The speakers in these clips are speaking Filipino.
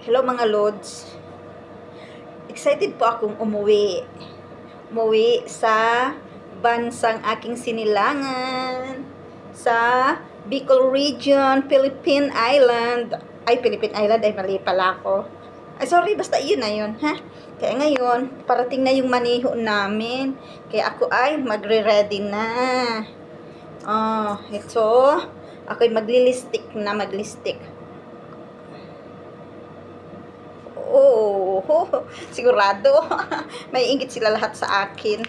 Hello mga Lods. Excited po akong umuwi. Umuwi sa bansang aking sinilangan. Sa Bicol Region, Philippine Island. Philippine Island, mali pala ako. Sorry, basta yun na yun, ha? Kaya ngayon, parating na yung maniho namin. Kaya ako ay magre-ready na. Ito. Ako'y maglistik. Oh, sigurado. May inggit sila lahat sa akin.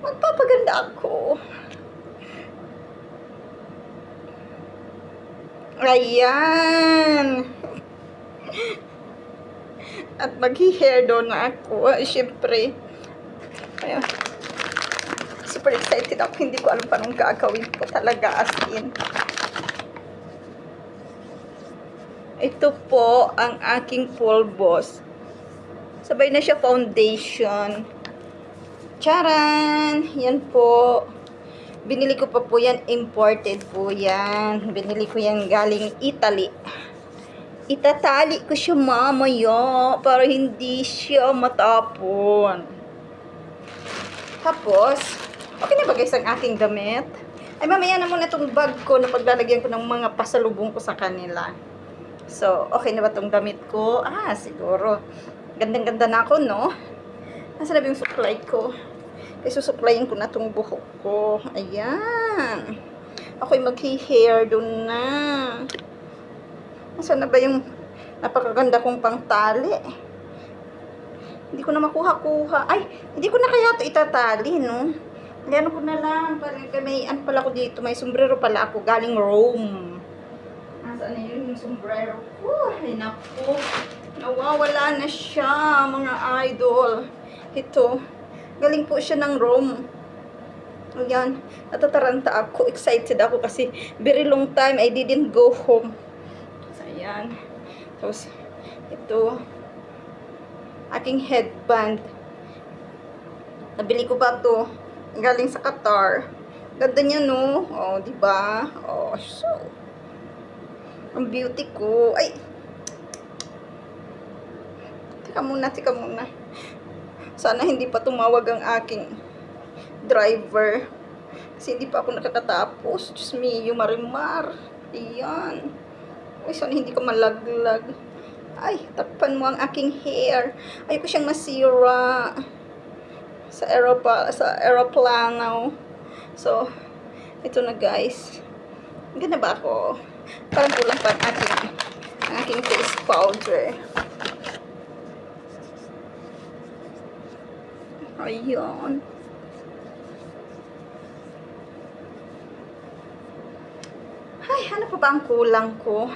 Magpapaganda ako. Ayan. At mag-hair doon na ako. Siyempre. Ayan. Super excited ako. Hindi ko alam paano gagawin ko talaga, as in. Ito po ang aking pulbos. Sabay na siya foundation. Charan! Yan po. Binili ko pa po yan. Imported po yan. Binili ko yan galing Italy. Itatali ko siya mamaya para hindi siya matapon. Tapos, okay na ba guys ang aking damit? Mamaya na muna itong bag ko na paglalagyan ko ng mga pasalubong ko sa kanila. So, okay na ba itong damit ko? Siguro. Gandang-ganda na ako, no? Nasaan na ba yung supply ko? Kaya susuplayin ko na itong buhok ko. Ayan. Ako'y mag-hair doon na. Nasaan na ba yung napakaganda kong pangtali? Hindi ko na makuha-kuha. Hindi ko na kaya ito itatali, no? Ano ko na lang. May ano pala ko dito. May sombrero pala ako. Galing Rome. Nasaan na yun yung sombrero ko? Ay, naku. Nawawala na siya, mga idol. Ito. Galing po siya ng Rome. Ayan. Natataranta ako. Excited ako kasi very long time I didn't go home. So, ayan. Tapos, ito. Aking headband. Nabili ko ba ito? Galing sa Qatar. Ganda niya, no? Diba? So. Ang beauty ko. Teka muna. Sana hindi pa tumawag ang aking driver. Kasi hindi pa ako nakakatapos. Diyos me, yung marimar. Ayan. Sana hindi ka malaglag. Takpan mo ang aking hair. Ayoko siyang masira. Sa aeroplano. So, ito na guys. Ganda ba ako? Parang kulang pa ang aking face powder. Ayan. Ano pa ba ang kulang ko?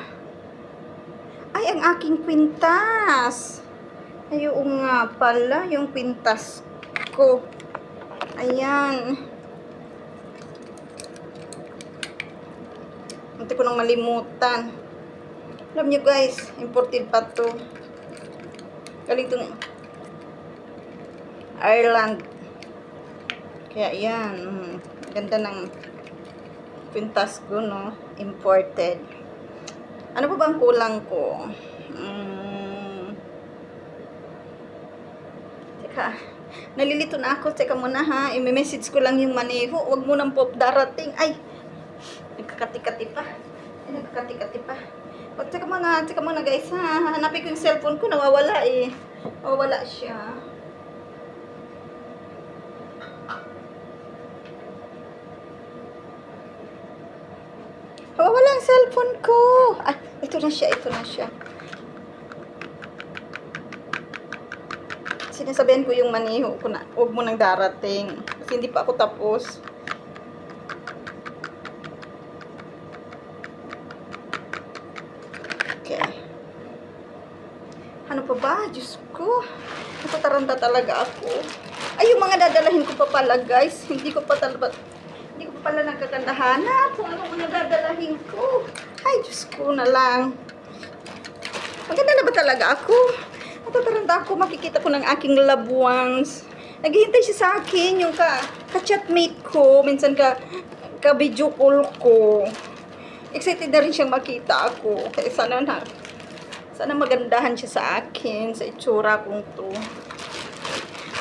Ang aking kwintas. Ayun nga pala, yung kwintas ko. Ayan. Hindi ko nang malimutan. Alam nyo guys, imported pa to. Galing to Ireland. Kaya yan. Ganda ng kwintas ko, no? Imported. Ano pa bang kulang ko? Teka. Nalilito na ako. Teka muna ha. I-message ko lang yung maneho. Huwag mo nang pop darating. Nagkakati-kati pa. Teka muna guys ha. Hanapin ko yung cellphone ko. Nawawala Nawawala siya. Nawawala ang cellphone ko. Ito na siya. Sinasabihan ko yung maniho ko na huwag mo nang darating. Kasi hindi pa ako tapos. Okay. Ano pa ba? Diyos ko. Natataranta talaga ako. Yung mga dadalahin ko pa pala guys. Hindi ko pa pala nagkakandahanap kung ano mga dadalahin ko. Diyos ko na lang. Maganda na ba talaga ako? Natataranta ako. Makikita ko ng aking loved ones. Naghihintay siya sa akin. Yung ka-chatmate ko. Minsan ka-video call ko. excited na rin siyang makita ako. Kaya sana magandahan siya sa akin, sa itsura kong to.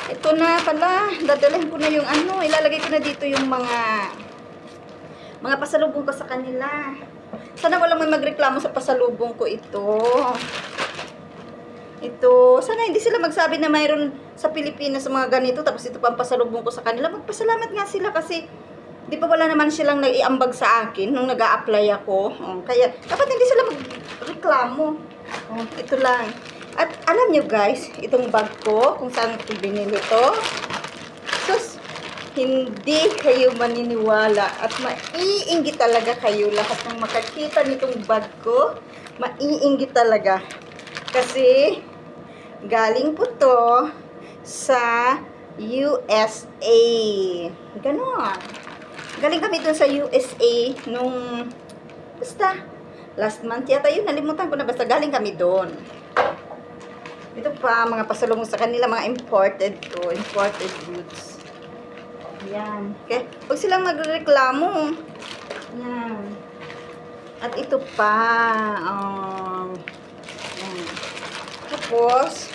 Ito na pala, dadalhin ko na yung ano, ilalagay ko na dito yung mga pasalubong ko sa kanila. Sana walang may magreklamo sa pasalubong ko ito. Ito, sana hindi sila magsabi na mayroon sa Pilipinas mga ganito, tapos ito pa ang pasalubong ko sa kanila. Magpasalamat nga sila kasi, di ba wala naman silang nag-iambag sa akin nung nag-a-apply ako. Kaya, dapat hindi sila magreklamo. Ito lang. At alam nyo guys, itong bag ko, kung saan ko binili to, sus, hindi kayo maniniwala at maiinggit talaga kayo lahat ng makakita nitong bag ko. Maiinggit talaga. Kasi, galing po to sa USA. Ganon. Galing kami dun sa USA nung, basta, last month yata yun, nalimutan ko na, basta galing kami doon. Ito pa, mga pasalubong sa kanila, mga imported goods. Yan. Okay, huwag silang magreklamo. Yan. At ito pa, yan. Tapos,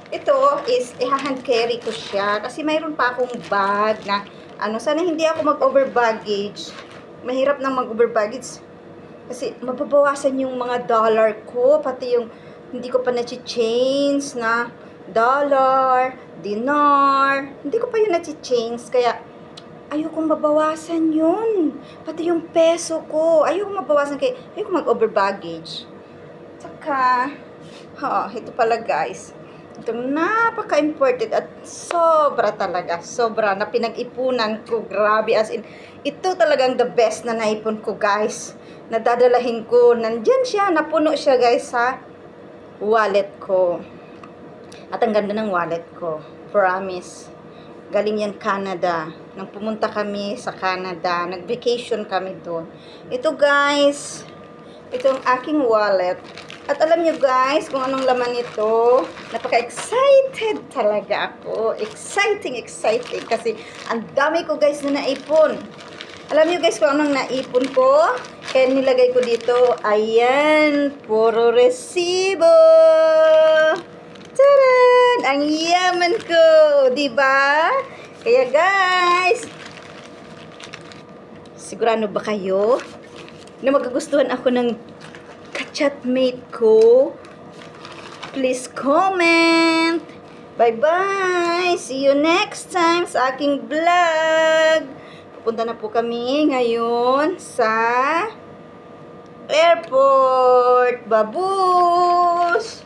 ito is, i-hand carry ko siya, kasi mayroon pa akong bag na, sana hindi ako mag-over baggage. Mahirap nang mag-over baggage. Kasi mababawasan yung mga dollar ko, pati yung hindi ko pa na-change na dollar, dinar. Hindi ko pa yun na-change, kaya ayokong mabawasan yun. Pati yung peso ko, ayokong mabawasan, kaya ayokong mag-over baggage. Tsaka, ito pala guys. Itong napaka-imported at sobra talaga. Sobra na pinag-ipunan ko. Grabe, as in, ito talagang the best na naipon ko guys. Nadadalahin ko. Nandyan siya, napuno siya guys sa wallet ko. At ang ganda ng wallet ko. Promise. Galing yan Canada. Nang pumunta kami sa Canada, nag-vacation kami doon. Ito guys, ito ang aking wallet. At alam nyo guys, kung anong laman nito, napaka-excited talaga ako. Exciting kasi ang dami ko guys na naipon. Alam nyo guys kung anong naipon ko? Kaya nilagay ko dito, ayan, puro resibo. Taran! Ang yaman ko, diba? Kaya guys, sigurado ba kayo na magugustuhan ako ng ka-chatmate ko? Please comment. Bye-bye. See you next time sa aking vlog. Pupunta na po kami ngayon sa airport. Babus!